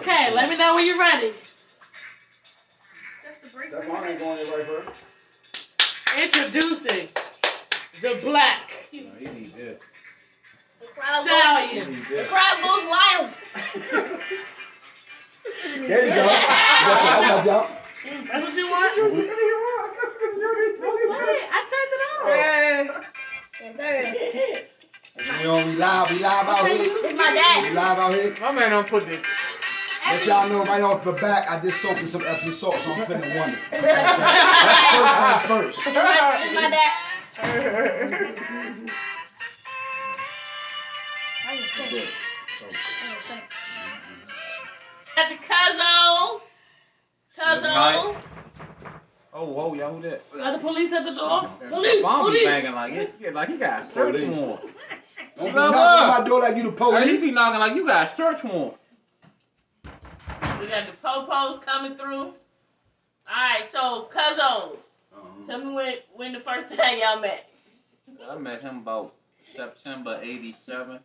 Okay, let me know when you're ready. Stephon ain't going there right first. Introducing the black No, he needs this. stallion. The crowd goes wild. There you go. That's my job. That's what you want? Okay, I turned it on. Yes, sir. We live out here. This my dad. We live out here. My man don't put this. Let y'all know right off the bat, I just soaked in some Epsom salt, so I'm finna wonder. That's first things first. This my dad. Got the Cuzzos. Cuzzos. Oh, whoa, y'all, who that? Got the police at the door. Police. Police. Banging like it's like he got a search Police. warrant. Don't be knocking on my door like you the He police. be knocking like you got a search warrant. We got the popos coming through. Alright, so Cuzzos. Tell me when the first time y'all met. I met him about September '87.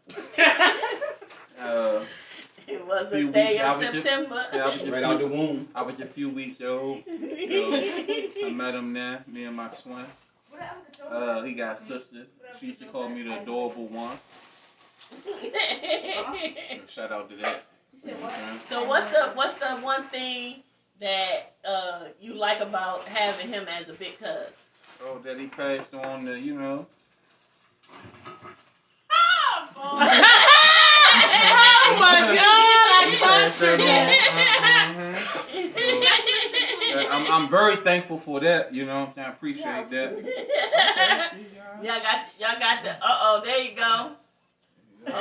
It was a few day weeks, I of was just- September. Yeah, I was Right out the womb. I was a few weeks old. I met him there, me and my twin. He got a sister. She used to call me the adorable one. Shout out to that. So what's the one thing that you like about having him as a big cuz? Oh, that he passed on the, you know. Oh my God! I crushed I'm very thankful for that. You know what I'm saying? I appreciate that. Y'all got the. There you go. Oh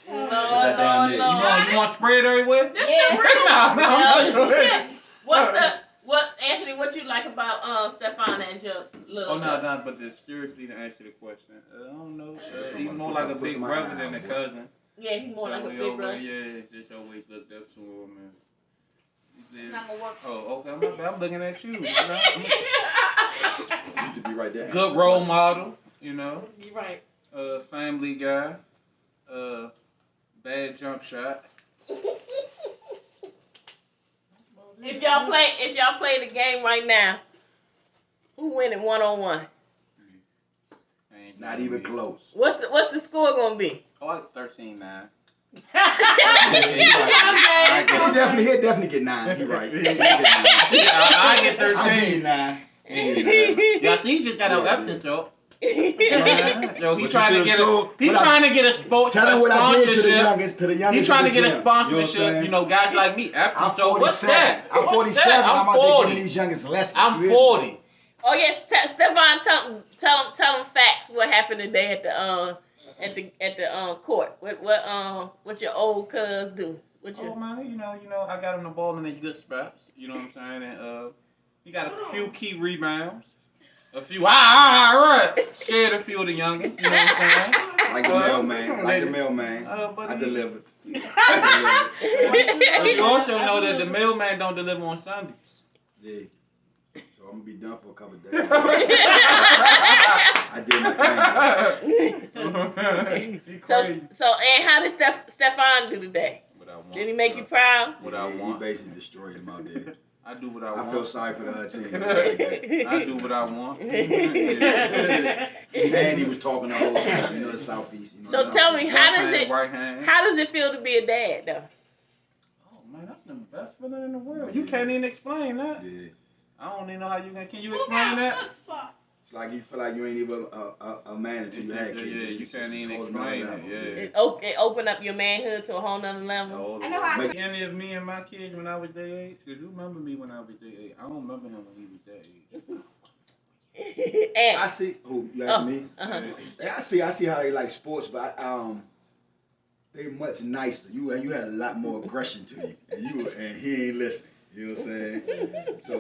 Lord. Lord. You want to spray it everywhere? Yeah. Anthony? What you like about Stephon as your little? Oh no, but seriously to answer the question, I don't know. He's more like a big brother than a cousin. Yeah, he's more like a big brother. Yeah, just always looked up to him. And Not gonna work. oh, okay. I'm looking at you. You know? You should be right there. Good role model. You know. You're right. Family guy. Bad jump shot. If y'all play the game right now, who winning 1-on-1? Not even close. What's the score gonna be? Oh, like 13-9. He'll definitely get 9. You're right. I get 13. I'll give you 9. Yeah, see, he just got an Epsom salt. Yo, he But trying to get a sport. Tell him what I did to the youngest. He's trying to get a gym. sponsorship. You know, guys like me. I'm So what's 47. that? I'm 47. I'm I'm out 40. there giving these youngest lessons. I'm 40. Oh yes, Stephon, tell them facts. What happened today at the court? What your old cuz do? Oh man, you know, I got him the ball in his good spots. You know what I'm saying? And he got a few key rebounds. A few scared a few of the youngins. You know what I'm saying? Like the mailman. But I delivered. But you also know that the mailman don't deliver on Sundays. Yeah. So I'm gonna be done for a couple of days. I did my thing. So and how did Stephon do today? What I want. Did he make you proud? What I want. He basically destroyed him out there. I do what I want. I feel sorry for the other team. I do what I want. And he was talking the whole time. You know the Southeast. You know So tell me, how does it feel to be a dad though? Oh man, that's the best feeling in the world. You can't even explain that. Yeah. I don't even know how you can. Can you explain that? It's like you feel like you ain't even a man until you had kids. Yeah, you can't even explain it. Yeah. It open up your manhood to a whole nother level. I know how I Any of me and my kids when I was their age? Because you remember me when I was their age. I don't remember him when he was that age. I see. Who you ask me? Yeah, I see how they like sports, but they much nicer. You had a lot more aggression to you, and he ain't listening. You know what I'm saying? So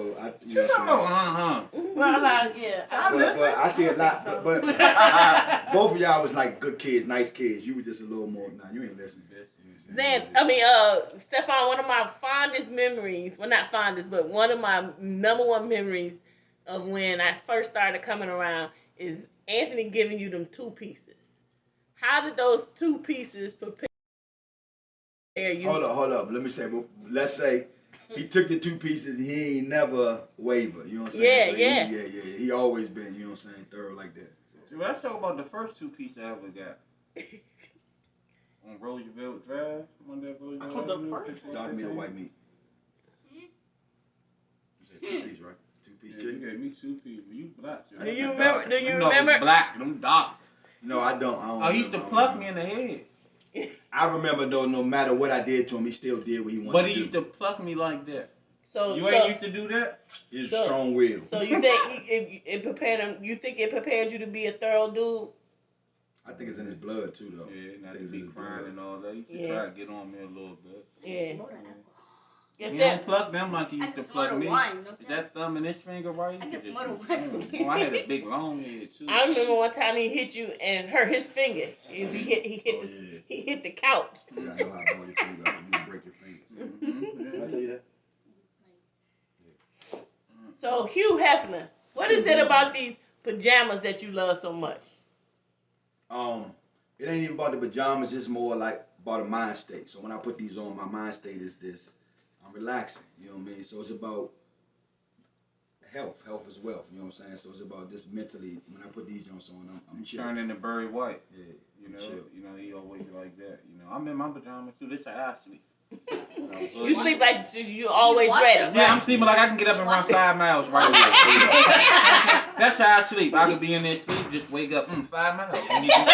you know what I'm saying? Well, yeah. But I see a lot. But both of y'all was like good kids, nice kids. You were just a little more. Nah, you ain't listening. Stephon, one of my fondest memories, well not fondest, but one of my number one memories of when I first started coming around is Anthony giving you them 2 pieces. How did those 2 pieces prepare Hold up. Let me say, well, let's say he took the 2 pieces. He ain't never wavered. You know what I'm saying? Yeah, He always been, you know what I'm saying, thorough like that. See, let's talk about the first 2 pieces I ever got. On Roosevelt Drive. On that Roosevelt the first Dark meat or white meat? You said 2 pieces, right? 2-piece Yeah, chicken? you gave me 2 pieces. You black. Do you remember? Do you Them knuckles remember? black. Them dark. No, I don't. Oh, he used to pluck me in the head. I remember though, no matter what I did to him, he still did what he wanted But to he do. used to pluck me like that. So You ain't used to do that? He's a strong will. So you think it prepared him? You think it prepared you to be a thorough dude? I think it's in his blood too, though. Yeah, not I to think it's be in his crying blood. and all that. You should try to get on me a little bit. Yeah. He If don't that, pluck them like he I used can to smell pluck the me. wine. Is that thumb and this finger right? I can Just- smell the wine from here. Oh, I had a big long head too. I remember one time he hit you and hurt his finger. He hit the couch. You gotta know how to blow your finger up. You break your fingers. Did I tell you that? So Hugh Hefner, what is it about these pajamas that you love so much? It ain't even about the pajamas. It's more like about a mind state. So when I put these on, my mind state is this: I'm relaxing. You know what I mean? So it's about health. Health is wealth. You know what I'm saying? So it's about just mentally. When I put these Jones on, I'm chill. Turn into Barry White. Yeah, You know, chill. he always like that. You know, I'm in my pajamas too. This is how I sleep. You sleep like you always Watch ready. them. Yeah, I'm sleeping like I can get up and run 5 miles right away. That's how I sleep. I could be in there sleep, just wake up, 5 miles. I need to do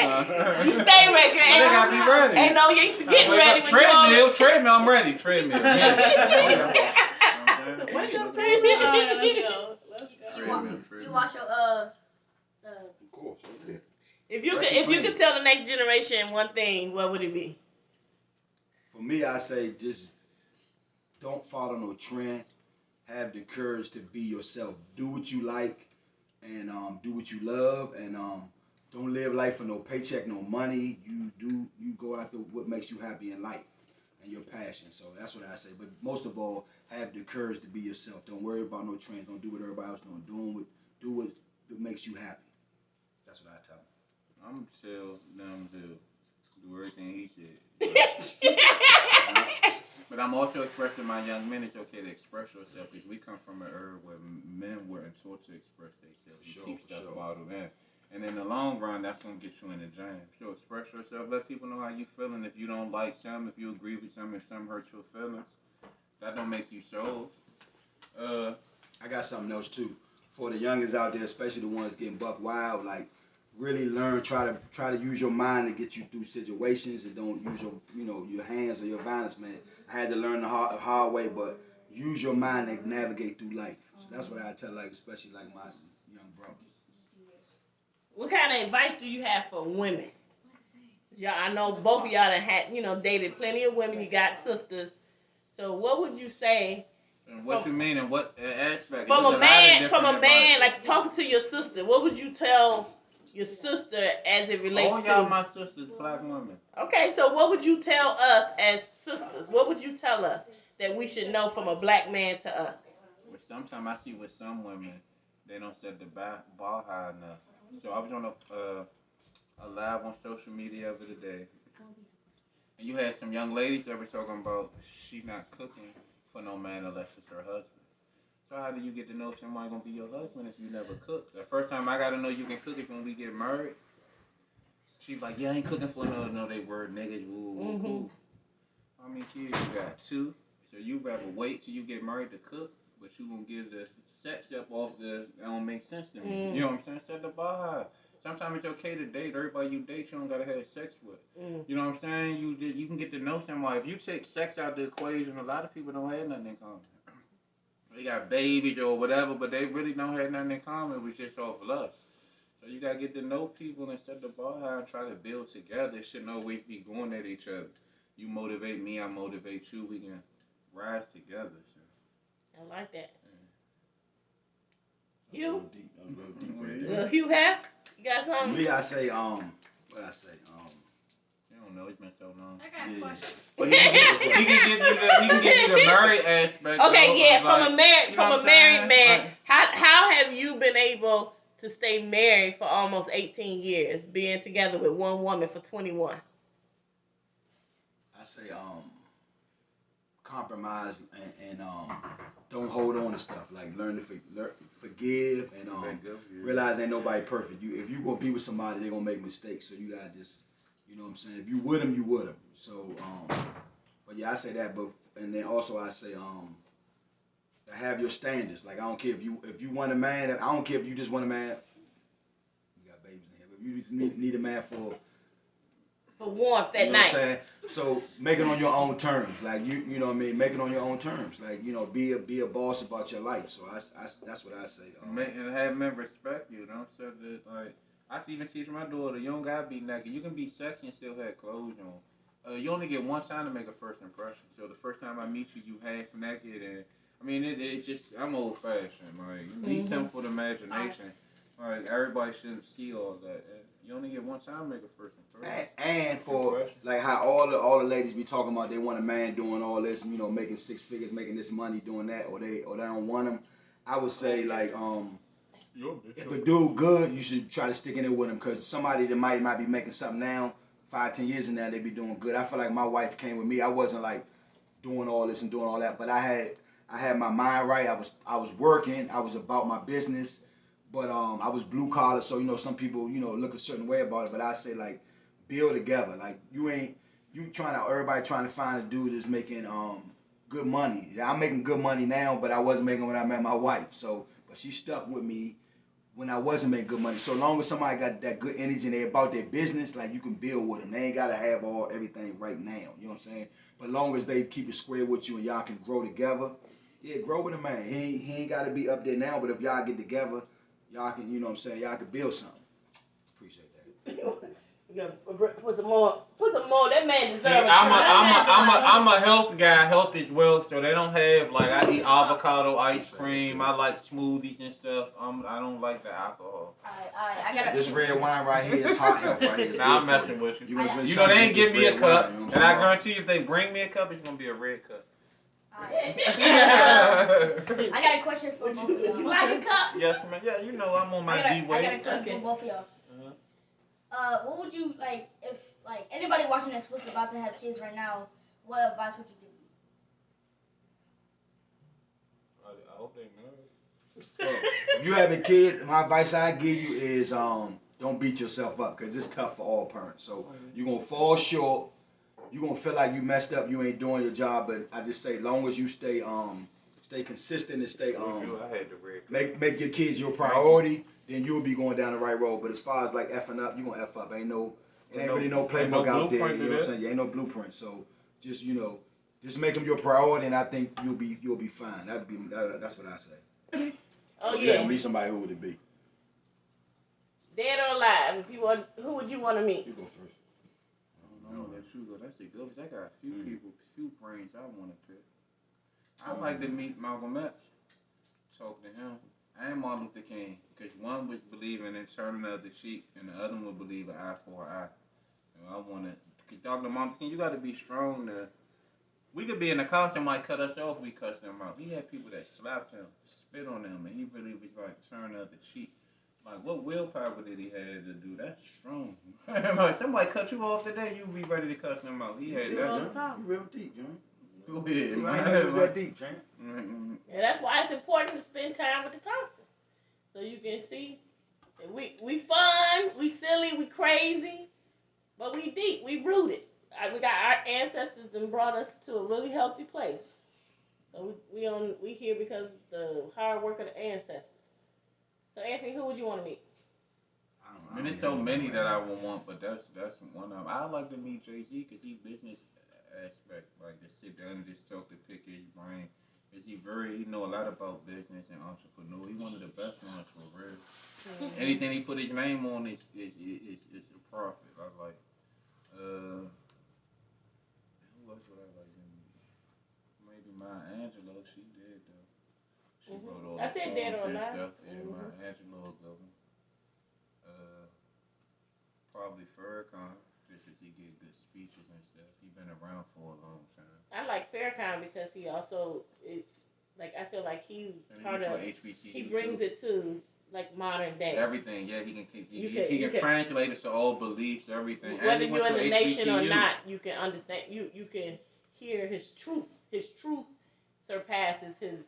5 miles. You stay ready. I think I'll be ready. Ain't no use to getting ready. When Treadmill, I'm ready. Treadmill. Yeah. Wake up, You watch your Of course. Okay. If you could tell the next generation one thing, what would it be? For me, I say just don't follow no trend. Have the courage to be yourself. Do what you like, and do what you love, and don't live life for no paycheck, no money. You go after what makes you happy in life and your passion. So that's what I say. But most of all, have the courage to be yourself. Don't worry about no trends. Don't do what everybody else doing. Do what makes you happy. That's what I tell them. I'm tell them to do everything he said. But I'm also expressing to my young men it's okay to express yourself because we come from an era where men weren't taught to express themselves. You keep stuff bottled in. And in the long run, that's going to get you in the jam. So express yourself. Let people know how you feeling. If you don't like something, if you agree with something, if something hurts your feelings, that don't make you so. I got something else too. For the youngest out there, especially the ones getting buck wild, like really learn, try to use your mind to get you through situations, and don't use your hands or your violence, man. I had to learn the hard way, but use your mind to navigate through life. So that's what I tell, like, especially like my young brothers. What kind of advice do you have for women? Y'all, I know both of y'all had dated plenty of women. You got sisters. So what would you say? And what you mean in what aspect? From a man, like talking to your sister. What would you tell your sister as it relates all to? y'all my sisters, black women. Okay, so what would you tell us as sisters? What would you tell us that we should know from a black man to us? But sometimes I see with some women, they don't set the bar high enough. So I was on a live on social media the other day, and you had some young ladies that were talking about she not cooking for no man unless it's her husband. So how do you get to know somebody gonna be your husband if you never cook? The first time I gotta know you can cook is when we get married. She's like, yeah, I ain't cooking for no they word niggas. Woo, cool. How many kids you got? 2. So you rather wait till you get married to cook, but you gonna give the sex up off that don't make sense to me. You know what I'm saying? Set the bar high. Sometimes it's okay to date. Everybody you date, you don't gotta have sex with. You know what I'm saying? You can get to know somebody. If you take sex out the equation, a lot of people don't have nothing in common. They got babies or whatever, but they really don't have nothing in common. We just off lust. So you gotta get to know people and set the bar high and try to build together. It shouldn't always be going at each other. You motivate me, I motivate you. We can rise together. So. I like that. You? Real deep right there. Hugh have? You got something? Me, I say, what I say, I don't know. It's been so long. I got a question. But he can give you the married aspect. Okay, though, yeah. like, From a married man, Like, how have you been able to stay married for almost 18 years, being together with one woman for 21? say compromise and don't hold on to stuff. Like learn to forgive and realize ain't nobody perfect. If you gonna be with somebody, they gonna make mistakes. So you gotta just, you know what I'm saying. If you with them, you with them. So but yeah, I say that. But and then also I say to have your standards. Like I don't care if you want a man. I don't care if you just want a man. You got babies in here, but if you just need a man for warmth at night. You know what I'm saying? So make it on your own terms. Like you know what I mean? Make it on your own terms. Like, you know, be a boss about your life. So that's what I say. And have men respect you, don't say that, like, I even teach my daughter, you don't gotta be naked. You can be sexy and still have clothes on. You only get one time to make a first impression. So the first time I meet you, you half naked, and I mean it's just I'm old fashioned. Like be something for the imagination. Like everybody shouldn't see all that. You only get one time to make a first impression. And for like how all the ladies be talking about, they want a man doing all this, you know, making 6 figures, making this money, doing that, or they don't want him. I would say like if a dude good, you should try to stick in it with him, because somebody that might be making something now, 5-10 years in there, they be doing good. I feel like my wife came with me. I wasn't like doing all this and doing all that, but I had my mind right. I was working. I was about my business. But I was blue collar, so you know some people look a certain way about it. But I say like build together. Like everybody trying to find a dude that's making good money. Yeah, I'm making good money now, but I wasn't making when I met my wife. So, but she stuck with me when I wasn't making good money. So long as somebody got that good energy and they about their business, like you can build with them. They ain't gotta have everything right now. You know what I'm saying? But long as they keep it square with you and y'all can grow together, yeah, grow with a man. He ain't gotta be up there now, but if y'all get together. Y'all can, you know what I'm saying, y'all can build something. Appreciate that. You gotta put some more. That man deserves I'm a health guy, health is wealth, so they don't have, like, I eat avocado ice cream, I like smoothies and stuff. I don't like the alcohol. I got this red wine right here is hot health right here. Nah, I'm messing with you. You know, they ain't give me a cup, and I guarantee you if they bring me a cup, it's going to be a red cup. I got a question for both of y'all. Would you like a cup? Yes, man. Yeah, you know I'm on my D-way. I got a question for both of y'all. What would you, like, if, like, anybody watching this was about to have kids right now, what advice would you give them? I hope they know. If you having kids, my advice I give you is don't beat yourself up, because it's tough for all parents. So you're going to fall short. You're going to feel like you messed up, you ain't doing your job, but I just say, long as you stay consistent and stay make your kids your priority, then you'll be going down the right road. But as far as like effing up, you're going to F up. It ain't really no playbook out there, you know what I'm saying? You ain't no blueprint. So just, just make them your priority, and I think you'll be fine. That's what I say. Oh yeah. You meet somebody, who would it be? Dead or alive? Who would you want to meet? You go first. That's a good. I got a few brains I want to pick. I'd like to meet Malcolm X, talk to him, and Martin Luther King, because one was believing in turning of the cheek, and the other one would believe an eye for an eye. And I want to, because Dr. Martin Luther King, you got to be strong to. We could be in a concert, might cut us off, we cuss them out. He had people that slapped him, spit on him, and he really was like turn of the cheek. Like, what willpower did he have to do? That's strong. Like, somebody cut you off today, you be ready to cuss them out. He had that. You real deep, John. Go ahead, man. I ain't know it was that deep, John. Yeah, that's why it's important to spend time with the Thompsons. So you can see that we fun, we silly, we crazy, but we deep, we rooted. We got our ancestors that brought us to a really healthy place. So we here because of the hard work of the ancestors. So Anthony, who would you want to meet? I mean, there's so many that I would want, but that's one of them. I'd like to meet Jay-Z because he's business aspect, like to sit down and just talk to pick his brain. He know a lot about business and entrepreneur. He's one of the best ones for real. Mm-hmm. Anything he put his name on is a profit. I like. Who else would I like to meet? Maybe Maya Angelou. She did though. She wrote all the said dead or alive. Stuff. Yeah, Maya Angelou will go. Probably Farrakhan, just because he get good speeches and stuff. He's been around for a long time. I like Farrakhan because he also is, like, I feel like he's part of, he brings it to, like modern day. Everything, yeah, he You can can translate it to old beliefs, everything. whether And he you're went in to the nation or HBCU. not, you can understand. You can hear his truth. His truth surpasses his.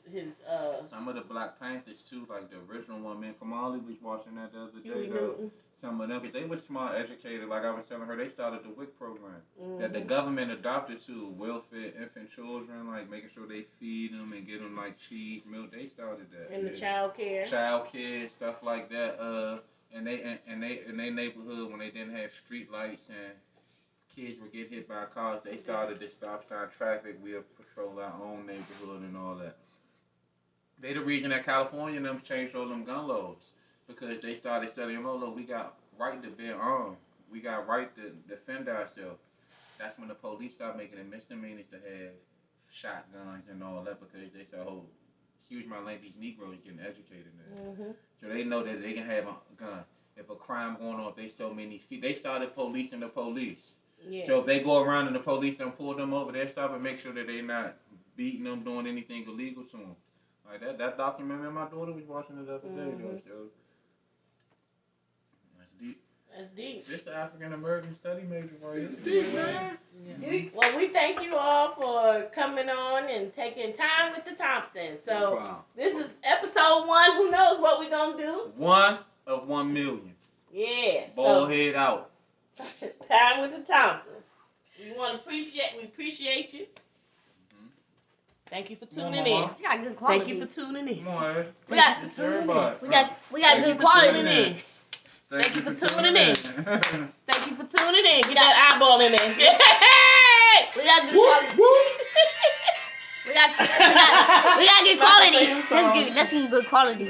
Some of the Black Panthers too, like the original one, man. Kamali was watching that the other Huey day. Though. Newton. Some of them, 'cause they were smart, educated. Like I was telling her, they started the WIC program that the Mm-hmm. government adopted to welfare infant children, like making sure they feed them and get them like cheese, milk. They started that. In the child care. Child care, stuff like that. And they in they neighborhood when they didn't have street lights and kids would get hit by cars, they started to stop sign traffic. We'll patrol our own neighborhood and all that. They the reason that California and them changed all them gun laws because they started studying, oh look, we got right to bear arms. We got right to defend ourselves. That's when the police started making it misdemeanors to have shotguns and all that because they said, oh, huge amount of like these Negroes getting educated now. Mm-hmm. So they know that they can have a gun. If a crime going on, if they so many feet, they started policing the police. Yeah. So if they go around and the police don't pull them over, they stop and make sure that they not beating them, doing anything illegal to them. Like that documentary my daughter was watching the other day though. So that's deep. That's deep. This the African American study major right here. It's deep, man. Yeah. Well, we thank you all for coming on and taking time with the Thompsons. So this is episode 1. Who knows what we're gonna do? 1 of 1 million. Yeah. Bald head out. Time with the Thompsons. We appreciate you. Thank you for tuning in. She got good quality. Thank you for tuning in. Come on, Ed. We got good quality. Thank you for tuning in. Thank you for tuning in. Get that eyeball in there. We got good quality. We got good quality. Let's get good quality.